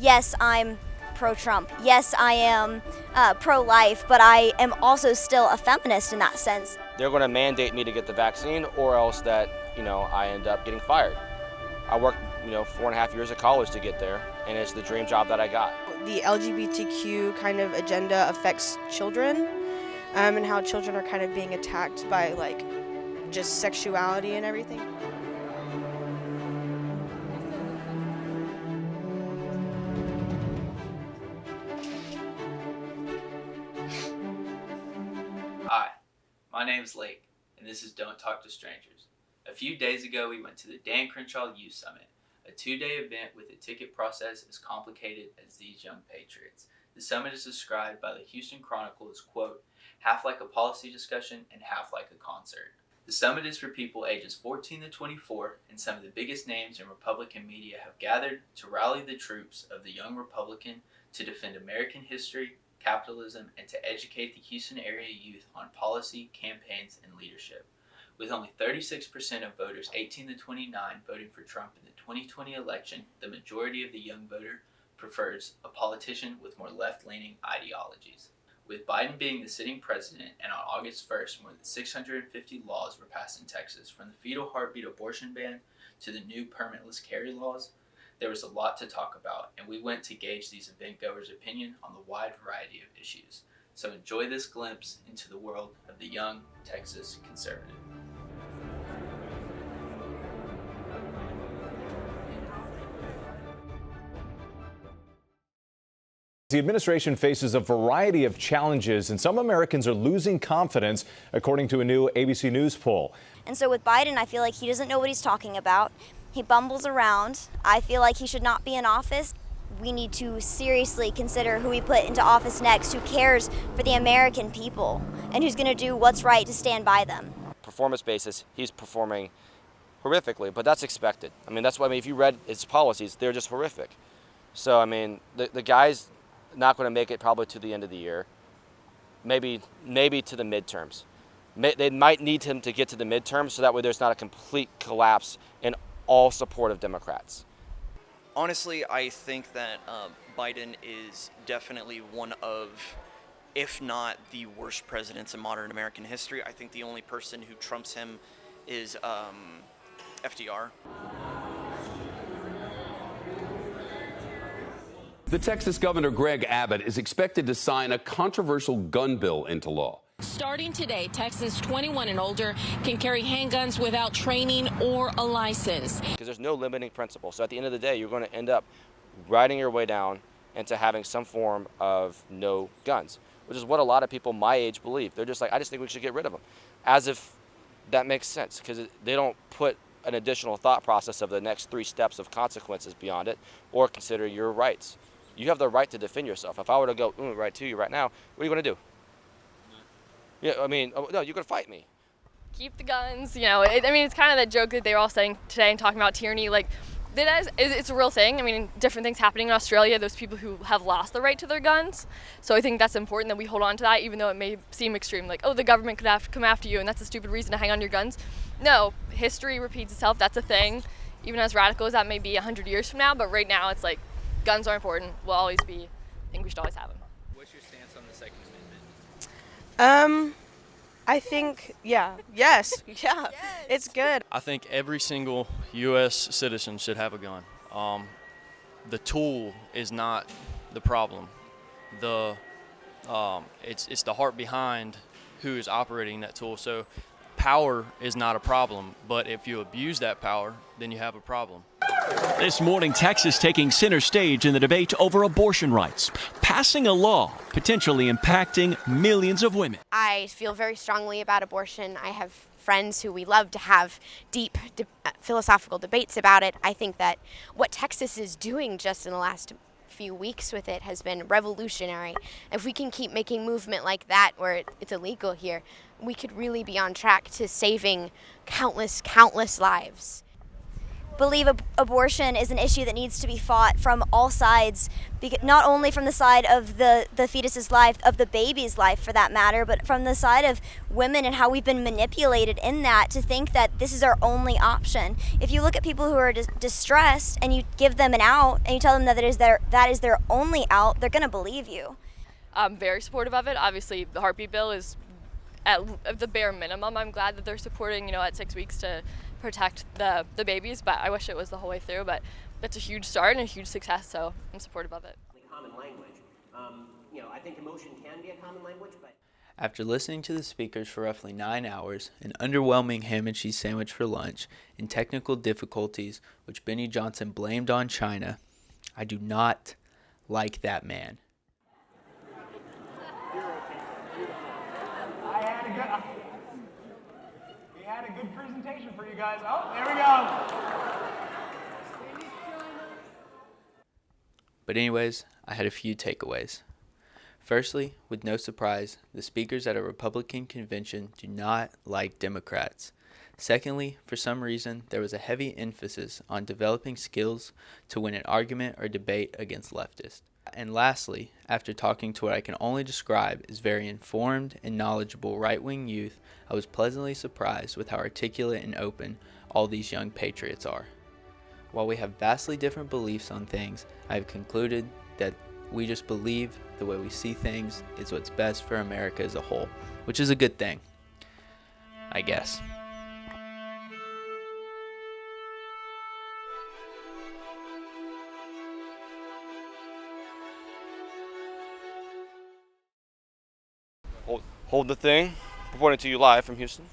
yes, I'm pro-Trump. Yes, I am pro-life, but I am also still a feminist in that sense. They're going to mandate me to get the vaccine, or else that, I end up getting fired. I worked, 4.5 years of college to get there, and it's the dream job that I got. The LGBTQ kind of agenda affects children, and how children are kind of being attacked by like just sexuality and everything. Hi, my name's Lake, and this is Don't Talk to Strangers. A few days ago, we went to the Dan Crenshaw Youth Summit, a 2-day event with a ticket process as complicated as these young patriots. The summit is described by the Houston Chronicle as, quote, half like a policy discussion and half like a concert. The summit is for people ages 14 to 24, and some of the biggest names in Republican media have gathered to rally the troops of the young Republican to defend American history, capitalism, and to educate the Houston area youth on policy, campaigns, and leadership. With only 36% of voters 18 to 29 voting for Trump in the 2020 election, the majority of the young voter prefers a politician with more left-leaning ideologies. With Biden being the sitting president, and on August 1st, more than 650 laws were passed in Texas, from the fetal heartbeat abortion ban to the new permitless carry laws, there was a lot to talk about, and we went to gauge these event-goers' opinion on the wide variety of issues. So enjoy this glimpse into the world of the young Texas conservative. The administration faces a variety of challenges, and some Americans are losing confidence, according to a new ABC News poll. And so with Biden, I feel like he doesn't know what he's talking about. He bumbles around. I feel like he should not be in office. We need to seriously consider who we put into office next, who cares for the American people, and who's going to do what's right to stand by them. Performance basis, he's performing horrifically, but that's expected. That's why, if you read his policies, they're just horrific. So, the guy's not going to make it probably to the end of the year, maybe to the midterms. They might need him to get to the midterms, so that way there's not a complete collapse in all support of Democrats. Honestly, I think that Biden is definitely one of, if not the worst presidents in modern American history. I think the only person who trumps him is FDR. The Texas Governor Greg Abbott is expected to sign a controversial gun bill into law. Starting today, Texans 21 and older can carry handguns without training or a license. Because there's no limiting principle. So at the end of the day, you're going to end up riding your way down into having some form of no guns, which is what a lot of people my age believe. They're just like, I just think we should get rid of them. As if that makes sense, because they don't put an additional thought process of the next 3 steps of consequences beyond it, or consider your rights. You have the right to defend yourself. If I were to go right to you right now, what are you going to do? Yeah, no, you're going to fight me. Keep the guns, it's kind of that joke that they were all saying today and talking about tyranny. Like, it's a real thing. Different things happening in Australia, those people who have lost the right to their guns. So I think that's important that we hold on to that, even though it may seem extreme, like, oh, the government could have to come after you, and that's a stupid reason to hang on to your guns. No, history repeats itself. That's a thing, even as radical as that may be 100 years from now. But right now, it's like, guns are important, will always be. I think we should always have them. What's your stance on the Second Amendment? I think, yes, it's good. I think every single U.S. citizen should have a gun. The tool is not the problem. It's the heart behind who is operating that tool. So power is not a problem, but if you abuse that power, then you have a problem. This morning, Texas taking center stage in the debate over abortion rights, passing a law potentially impacting millions of women. I feel very strongly about abortion. I have friends who we love to have deep philosophical debates about it. I think that what Texas is doing just in the last few weeks with it has been revolutionary. If we can keep making movement like that where it's illegal here, we could really be on track to saving countless lives. believe abortion is an issue that needs to be fought from all sides, not only from the side of the fetus's life, of the baby's life for that matter, but from the side of women and how we've been manipulated in that to think that this is our only option. If you look at people who are distressed and you give them an out and you tell them that that is their only out, they're going to believe you. I'm very supportive of it. Obviously, the heartbeat bill is at the bare minimum. I'm glad that they're supporting, at 6 weeks to protect the babies, but I wish it was the whole way through. But that's a huge start and a huge success, so I'm supportive of it. Common language. I think emotion can be a common language, but After listening to the speakers for roughly 9 hours, an underwhelming ham and cheese sandwich for lunch, and technical difficulties which Benny Johnson blamed on China, I do not like that man. We had a good presentation for you guys. Oh, there we go. But anyways, I had a few takeaways. Firstly, with no surprise, the speakers at a Republican convention do not like Democrats. Secondly, for some reason, there was a heavy emphasis on developing skills to win an argument or debate against leftists. And lastly, after talking to what I can only describe as very informed and knowledgeable right-wing youth, I was pleasantly surprised with how articulate and open all these young patriots are. While we have vastly different beliefs on things, I have concluded that we just believe the way we see things is what's best for America as a whole, which is a good thing, I guess. Hold the thing. Reporting to you live from Houston.